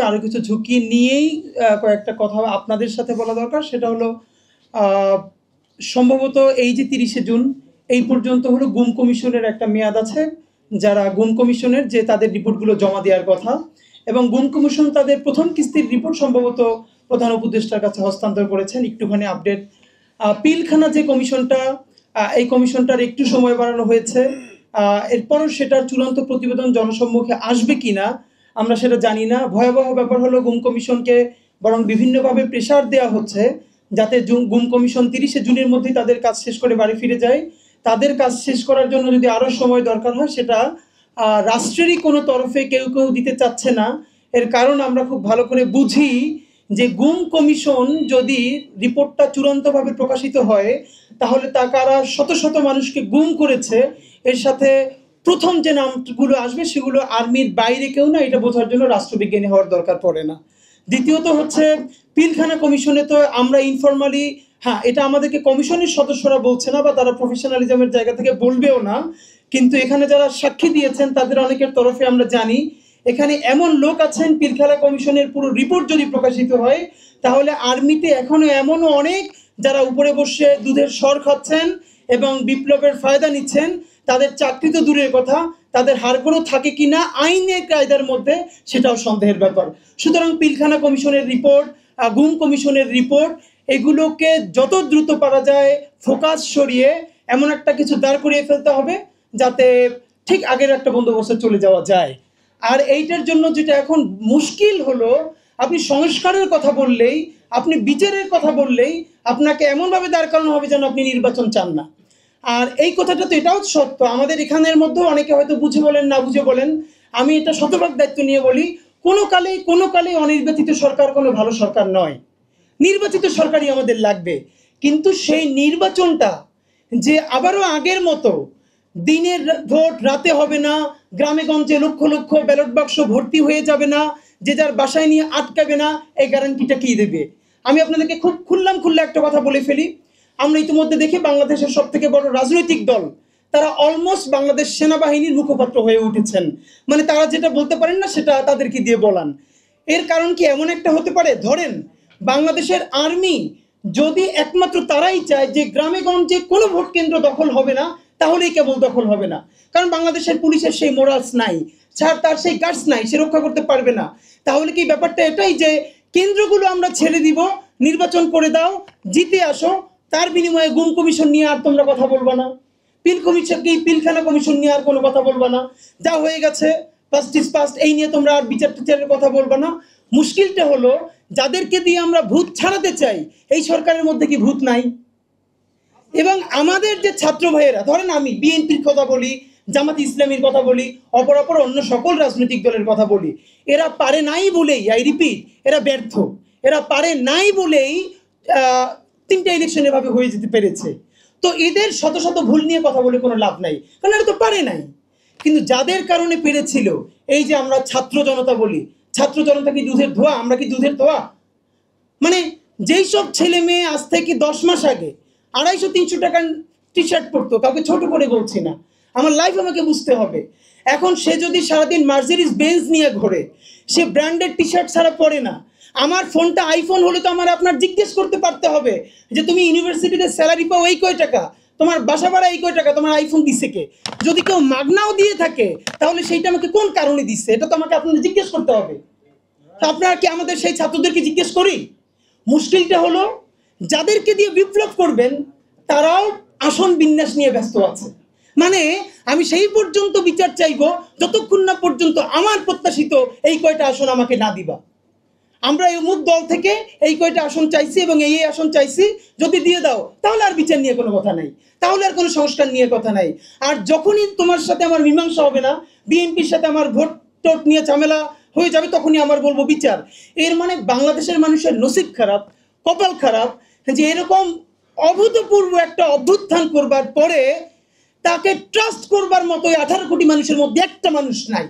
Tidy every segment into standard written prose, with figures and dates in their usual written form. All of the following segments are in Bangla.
আরও কিছু ঝুঁকি নিয়েই কয়েকটা কথা আপনাদের সাথে বলা দরকার। সেটা হলো সম্ভবত এই যে 30শে জুন এই পর্যন্ত হলো গুম কমিশনের একটা মেয়াদ আছে, যারা গুম কমিশনের যে তাদের রিপোর্টগুলো জমা দেওয়ার কথা, এবং গুম কমিশন তাদের প্রথম কিস্তির রিপোর্ট সম্ভবত প্রধান উপদেষ্টার কাছে হস্তান্তর করেছেন। একটুখানি আপডেট, পিলখানা যে কমিশনটা, এই কমিশনটার একটু সময় বাড়ানো হয়েছে। এরপরও সেটার চূড়ান্ত প্রতিবেদন জনসম্মুখে আসবে কিনা আমরা সেটা জানি না। ভয়াবহ ব্যাপার হলো গুম কমিশনকে বরং বিভিন্নভাবে প্রেশার দেওয়া হচ্ছে যাতে গুম কমিশন 30শে জুনের মধ্যেই তাদের কাজ শেষ করে বাড়ি ফিরে যায়। তাদের কাজ শেষ করার জন্য যদি আরও সময় দরকার হয় সেটা রাষ্ট্রেরই কোনো তরফে কেউ দিতে চাচ্ছে না। এর কারণ আমরা খুব ভালো করে বুঝি যে গুম কমিশন যদি রিপোর্টটা চূড়ান্তভাবে প্রকাশিত হয় তাহলে তারা শত শত মানুষকে গুম করেছে, এর সাথে প্রথম যে নামগুলো আসবে সেগুলো আর্মির বাইরে কেউ না, এটা বোঝার জন্য রাষ্ট্রবিজ্ঞানী হওয়ার দরকার পড়ে না। দ্বিতীয়ত হচ্ছে পিলখানা কমিশনে তো আমরা ইনফরমালি, হ্যাঁ এটা আমাদেরকে কমিশনের সদস্যরা বলছে না বা তারা প্রফেশনালিজমের জায়গা থেকে বলবেও না, কিন্তু এখানে যারা সাক্ষী দিয়েছেন তাদের অনেকের তরফে আমরা জানি এখানে এমন লোক আছেন, পিলখানা কমিশনের পুরো রিপোর্ট যদি প্রকাশিত হয় তাহলে আর্মিতে এখনো এমনও অনেক যারা উপরে বসে দুধের স্বর খাচ্ছেন এবং বিপ্লবের ফায়দা নিচ্ছেন, তাদের চাকরি তো দূরের কথা, তাদের হাড়গোড়ও থাকে কিনা আইনের কায়দার মধ্যে সেটাও সন্দেহের ব্যাপার। সুতরাং পিলখানা কমিশনের রিপোর্ট, গুম কমিশনের রিপোর্ট, এগুলোকে যত দ্রুত পারা যায় ফোকাস সরিয়ে এমন একটা কিছু দাঁড় করিয়ে ফেলতে হবে যাতে ঠিক আগের একটা বন্দোবস্তে চলে যাওয়া যায়। আর এইটার জন্য যেটা এখন মুশকিল হলো, আপনি সংস্কারের কথা বললেই, আপনি বিচারের কথা বললেই আপনাকে এমনভাবে দাঁড় করানো হবে যেন আপনি নির্বাচন চান না। আর এই কথাটা তো এটাও সত্য, আমাদের এখানের মধ্যেও অনেকে হয়তো বুঝে বলেন না বুঝে বলেন, আমি এটা শতভাগ দায়িত্ব নিয়ে বলি, কোনো কালেই অনির্বাচিত সরকার কোনো ভালো সরকার নয়। নির্বাচিত সরকারই আমাদের লাগবে, কিন্তু সেই নির্বাচনটা যে আবারও আগের মতো দিনের ভোট রাতে হবে না, গ্রামে গঞ্জে লক্ষ লক্ষ ব্যালট বাক্স ভর্তি হয়ে যাবে না, যে যার বাসায় নিয়ে আটকাবে না, এই গ্যারান্টিটা কি দেবে? আমি আপনাদেরকে খুব খুল্লা একটা কথা বলে ফেলি, আমরা ইতিমধ্যে দেখি বাংলাদেশের সব থেকে বড় রাজনৈতিক দল তারা অলমোস্ট বাংলাদেশ সেনাবাহিনীর মুখপাত্র হয়ে উঠেছেন, মানে তারা যেটা বলতে পারেন না সেটা তাদেরকে দিয়ে বলান। এর কারণ কি এমন একটা হতে পারে, ধরেন বাংলাদেশের আর্মি যদি একমাত্র তারাই চায় যে গ্রামে গঞ্জে কোনো ভোট কেন্দ্র দখল হবে না, তাহলেই কেবল দখল হবে না, কারণ বাংলাদেশের পুলিশের সেই মোরালস নাই, তার সেই গার্ডস নাই, সে রক্ষা করতে পারবে না, তাহলে কি ব্যাপারটা এটাই যে কেন্দ্রগুলো আমরা ছেড়ে দিব, নির্বাচন করে দাও, জিতে আসো, তার বিনিময়ে গুম কমিশন নিয়ে আর তোমরা কথা বলবা না, পিলখানা কমিশন নিয়ে আর কোনো কথা বলবা না, যা হয়ে গেছে পাস্ট ইজ পাস্ট, এই নিয়ে তোমরা আর বিচারের কথা বলবা না। মুশকিলটা হলো যাদেরকে দিয়ে আমরা ভূত ছাড়াতে চাই এই সরকারের মধ্যে কি ভূত নাই? এবং আমাদের যে ছাত্র ভাইয়েরা, ধরেন আমি বিএনপির কথা বলি, জামাত ইসলামীর কথা বলি, অপরাপর অন্য সকল রাজনৈতিক দলের কথা বলি, এরা পারে নাই বলেই, আই রিপিট, এরা ব্যর্থ, এরা পারে নাই বলেই 3টে ইলেকশন এভাবে হয়ে যেতে পেরেছে। তো এদের শত শত ভুল নিয়ে কথা বলে কোনো লাভ নাই, কারণ এরা তো পারে নাই। কিন্তু যাদের কারণে পেরেছিল, এই যে আমরা ছাত্র জনতা বলি, ছাত্র জনতা কি দুধের ধোয়া? আমরা কি দুধের ধোয়া? মানে যেই সব ছেলে মেয়ে আজ থেকে 10 মাস আগে 250-300 টাকার টি শার্ট পরতো, কাউকে ছোট করে বলছি না, আমার লাইফ আমাকে বুঝতে হবে, এখন সে যদি সারাদিন মার্সিডিজ বেঞ্জ নিয়ে ঘোরে, সে ব্র্যান্ডেড টি শার্ট ছাড়া পরে না, আমার ফোনটা আইফোন হলে তো আমার আপনার জিজ্ঞেস করতে পারতে হবে যে তুমি ইউনিভার্সিটিতে স্যালারি পাও এই কয় টাকা, তোমার বাসা ভাড়া এই কয় টাকা, তোমার আইফোন দিচ্ছে কে? যদি কেউ মাগনাও দিয়ে থাকে তাহলে সেইটা আমাকে কোন কারণে দিচ্ছে, এটা তো আমাকে আপনাদের জিজ্ঞেস করতে হবে। তা আপনারা কি আমাদের সেই ছাত্রদেরকে জিজ্ঞেস করি? মুশকিলটা হলো যাদেরকে দিয়ে বিপ্লব করবেন তারাও আসন বিন্যাস নিয়ে ব্যস্ত আছে। মানে আমি সেই পর্যন্ত বিচার চাইবো যতক্ষণ না পর্যন্ত আমার প্রত্যাশিত এই কয়টা আসন আমাকে না দিবা। আমরা এই অমুক দল থেকে এই কয়টা আসন চাইছি এবং এই আসন চাইছি, যদি দিয়ে দাও তাহলে আর বিচার নিয়ে কোনো কথা নাই, তাহলে আর কোনো সংস্কার নিয়ে কথা নাই। আর যখনই তোমার সাথে আমার মীমাংসা হবে না, বিএনপির সাথে আমার ভোট টোট নিয়ে ঝামেলা হয়ে যাবে, তখনই আমার বলবো বিচার। এর মানে বাংলাদেশের মানুষের নসিব খারাপ, কপাল খারাপ যে এরকম অভূতপূর্ব একটা অভ্যুত্থান করবার পরে তাকে ট্রাস্ট করবার মতো 18 কোটি মানুষের মধ্যে একটা মানুষ নাই।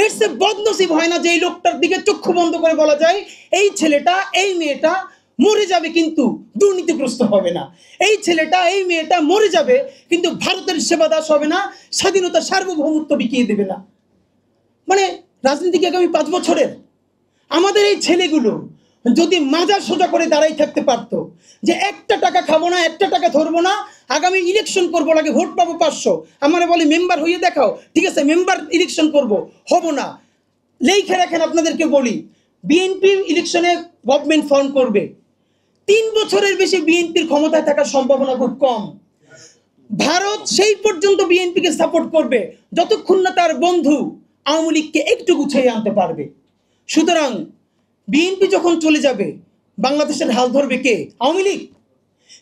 এর সে বদনসিব হয় না যে এই লোকটার দিকে চক্ষু বন্ধ করে বলা যায় এই ছেলেটা এই মেয়েটা মরে যাবে কিন্তু দুর্নীতিগ্রস্ত হবে না, এই ছেলেটা এই মেয়েটা মরে যাবে কিন্তু ভারতের সেবা দাস হবে না, স্বাধীনতা সার্বভৌমত্ব বিকিয়ে দেবে না। মানে রাজনীতিকে আগামী 5 বছরের আমাদের এই ছেলেগুলো যদি মাজার সোজা করে দাঁড়াই থাকতে পারতো যে একটা টাকা খাবো না, একটা টাকা ধরবো না, আগামী ইলেকশন করবো, লাগে ভোট পাবো 500, আমারে বলে মেম্বার হয়ে দেখাও, ঠিক আছে মেম্বার ইলেকশন করব, হব না, লেখে রাখেন আপনাদেরকে বলি, বিএনপি ইলেকশনে গভর্নমেন্ট ফর্ম করবে, 3 বছরের বেশি বিএনপির ক্ষমতায় থাকার সম্ভাবনা খুব কম। ভারত সেই পর্যন্ত বিএনপিকে সাপোর্ট করবে যতক্ষণ না তার বন্ধু আওয়ামী লীগকে একটু গুছিয়ে আনতে পারবে। সুতরাং বিএনপি যখন চলে যাবে, বাংলাদেশের হাল ধরবে কে? আওয়ামী লীগ।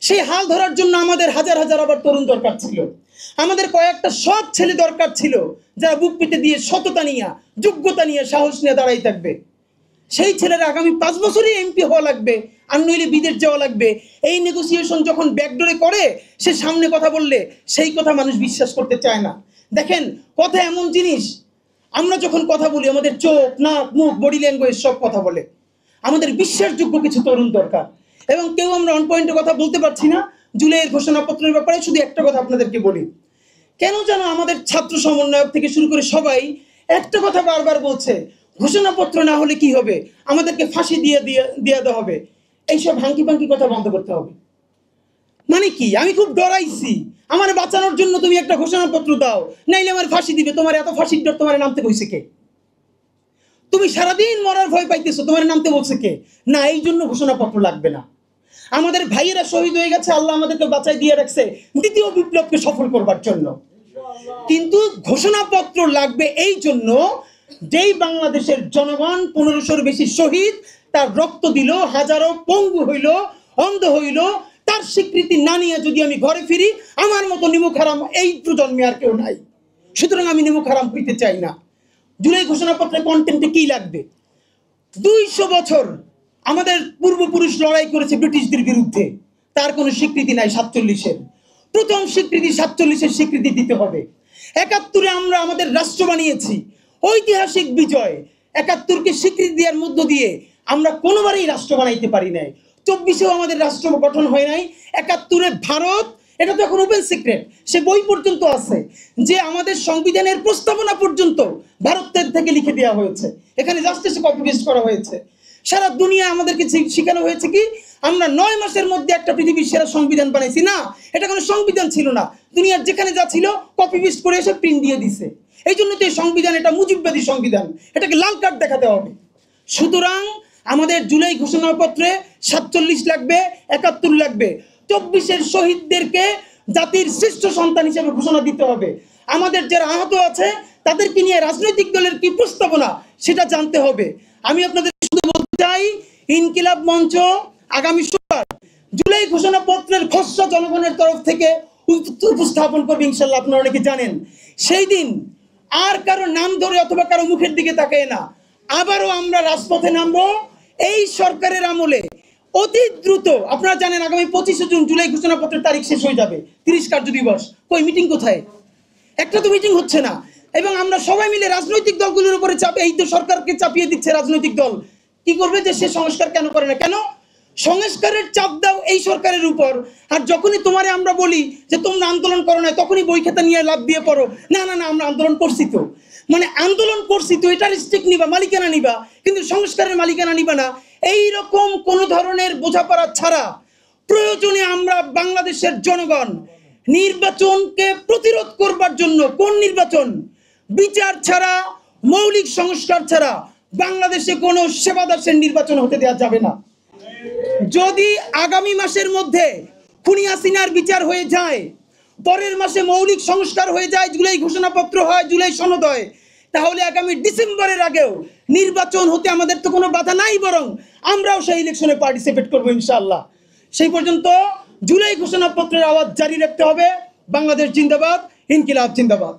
সেই হাল ধরার জন্য আমাদের হাজার হাজার আবার তরুণ দরকার ছিল, আমাদের কয়েকটা সৎ ছেলে দরকার ছিল, যারা বুক পেতে দিয়ে সততা নিয়ে, যোগ্যতা নিয়ে, সাহস নিয়ে দাঁড়াই থাকবে। সেই ছেলেরা আগামী 5 বছরই এমপি হওয়া লাগবে, আর নইলে বিদেশ যাওয়া লাগবে। এই নেগোসিয়েশন যখন ব্যাকডোরে করে, সে সামনে কথা বললে সেই কথা মানুষ বিশ্বাস করতে চায় না। দেখেন, কথা এমন জিনিস, আমরা যখন কথা বলি আমাদের চোখ, নাক, মুখ, বডি ল্যাঙ্গুয়েজ সব কথা বলে। আমাদের বিশ্বাসযোগ্য কিছু তরুণ দরকার, এবং কেউ আমরা অন পয়েন্টে কথা বলতে পারছি না। জুলাইয়ের ঘোষণাপত্রের ব্যাপারে শুধু একটা কথা আপনাদেরকে বলি, কেন যেন আমাদের ছাত্র সমন্বয়ক থেকে শুরু করে সবাই একটা কথা বারবার বলছে, ঘোষণাপত্র না হলে কি হবে, আমাদেরকে ফাঁসি দিয়ে দেওয়া হবে। এইসব হাঙ্কি পাঙ্কি কথা বন্ধ করতে হবে। মানে কি, আমি খুব ডরাইছি, আমার বাঁচানোর জন্য তুমি একটা ঘোষণাপত্র দাও, নাইলে আমার ফাঁসি দিবে। তোমার এত ফাঁসির ডর তোমার নামতে কইছে কে? তুমি সারাদিন মরার ভয় পাইতেছো, তোমার নামতে বলছে কে? না, এই জন্য ঘোষণাপত্র লাগবে না। আমাদের ভাইয়েরা শহীদ হয়ে গেছে, আল্লাহ আমাদেরকে বাঁচাই দিয়ে রাখছে দ্বিতীয় বিপ্লবকে সফল করবার জন্য। কিন্তু ঘোষণাপত্র লাগবে এই জন্য, যেই বাংলাদেশের জনগণ 1500-র বেশি শহীদ, তার রক্ত দিল, হাজারো পঙ্গু হইল, অন্ধ হইল, তার স্বীকৃতি না নিয়ে যদি আমি ঘরে ফিরি, আমার মতো নিমুখ হারাম এই প্রজন্মে আর কেউ নাই। সুতরাং আমি নিমুখ হারাম হইতে চাই না। জুলাই ঘোষণাপত্রের কন্টেন্টে কি লাগবে? 200 বছর আমাদের পূর্বপুরুষ লড়াই করেছে ব্রিটিশদের বিরুদ্ধে, তার কোনো স্বীকৃতি নাই। 47-এর প্রথম স্বীকৃতি, 47-এর স্বীকৃতি দিতে হবে। 71-এ আমরা আমাদের রাষ্ট্র বানিয়েছি, ঐতিহাসিক বিজয়। 71-কে স্বীকৃতি দেওয়ার মধ্য দিয়ে আমরা কোনোবারই রাষ্ট্র বানাইতে পারি নাই। 24-এও আমাদের রাষ্ট্র গঠন হয় নাই। 71-এ ভারত, এটা তো এখন ওপেন সিক্রেট, সে বই পর্যন্ত আছে যে আমাদের সংবিধানের প্রস্তাবনা পর্যন্ত ভারতের থেকে লিখে দেওয়া হয়েছে, এখানে জাস্টিসে কপি পেস্ট করা হয়েছে। সারা দুনিয়া আমাদেরকে শেখানো হয়েছে কি, আমরা 9 মাসের মধ্যে একটা পৃথিবীর সেরা সংবিধান বানাইছি। না, এটা কোনো সংবিধান ছিল না, দুনিয়ার যেখানে যা ছিল কপি পেস্ট করে এসে প্রিন্ট দিয়ে দিছে। এই জন্য তো এই সংবিধান, এটা মুজিববাদী সংবিধান, এটাকে লাল কার্ড দেখাতে হবে। সুতরাং আমাদের জুলাই ঘোষণাপত্রে 47 লাগবে, 71 লাগবে। 24-এর শহীদদেরকে জাতির শ্রেষ্ঠ সন্তান হিসেবে ঘোষণা দিতে হবে। আমাদের যারা আহত আছে তাদেরকে নিয়ে রাজনৈতিক দলের কি প্রস্তাবনা, সেটা জানতে হবে। আমি আপনাদের শুধু বলতে চাই, ইনকিলাব মঞ্চ আগামী সোমবার জুলাই ঘোষণাপত্রের খসড়া জনগণের তরফ থেকে উপস্থাপন করবে ইনশাল্লাহ। আপনারা অনেকে জানেন, সেই দিন আর কারো নাম ধরে অথবা কারো মুখের দিকে তাকায় না, আবারও আমরা রাজপথে নামবো। এই সরকারের আমলে অতি দ্রুত, আপনারা জানেন আগামী 25শে জুন জুলাই ঘোষণাপত্রের তারিখ শেষ হয়ে যাবে, 30 কার্য দিবস। কই মিটিং কোথায়? একটা তো মিটিং হচ্ছে না। এবং আমরা সবাই মিলে রাজনৈতিক দলগুলোর উপরে চাপে, এই তো সরকারকে চাপিয়ে দিচ্ছে রাজনৈতিক দল। কি করবে যে সে সংস্কার কেন করে না? কেন সংস্কারের চাপ দাও এই সরকারের উপর, আর যখনই তোমারে আমরা বলি যে তোমরা আন্দোলন করো না, তখনই বই খাতা নিয়ে লাভ দিয়ে পড়ো, না না না আমরা আন্দোলন করছি তো। মানে আন্দোলন করছি তো, এটার স্টেক নিবা, মালিকানা নিবা, কিন্তু সংস্কারের মালিকানা নিবা না। এই রকম কোন ধরনের বোঝাপড়া ছাড়া প্রয়োজনে আমরা বাংলাদেশের জনগণ নির্বাচনকে প্রতিরোধ করবার জন্য, কোন নির্বাচন? বিচার ছাড়া, মৌলিক সংস্কার ছাড়া বাংলাদেশে কোনো সেবাদাসের নির্বাচন হতে দেওয়া যাবে না। যদি আগামী মাসের মধ্যে খুনি হাসিনার বিচার হয়ে যায়, পরের মাসে মৌলিক সংস্কার হয়ে যায়, জুলাই ঘোষণাপত্র হয়, জুলাই সনদ হয়, তাহলে আগামী ডিসেম্বরের আগেও নির্বাচন হতে আমাদের তো কোনো বাধা নাই, বরং আমরাও সেই ইলেকশনে পার্টিসিপেট করবো ইনশাআল্লাহ। সেই পর্যন্ত জুলাই ঘোষণাপত্রের আওয়াজ জারি রাখতে হবে। বাংলাদেশ জিন্দাবাদ, ইনকিলাব জিন্দাবাদ।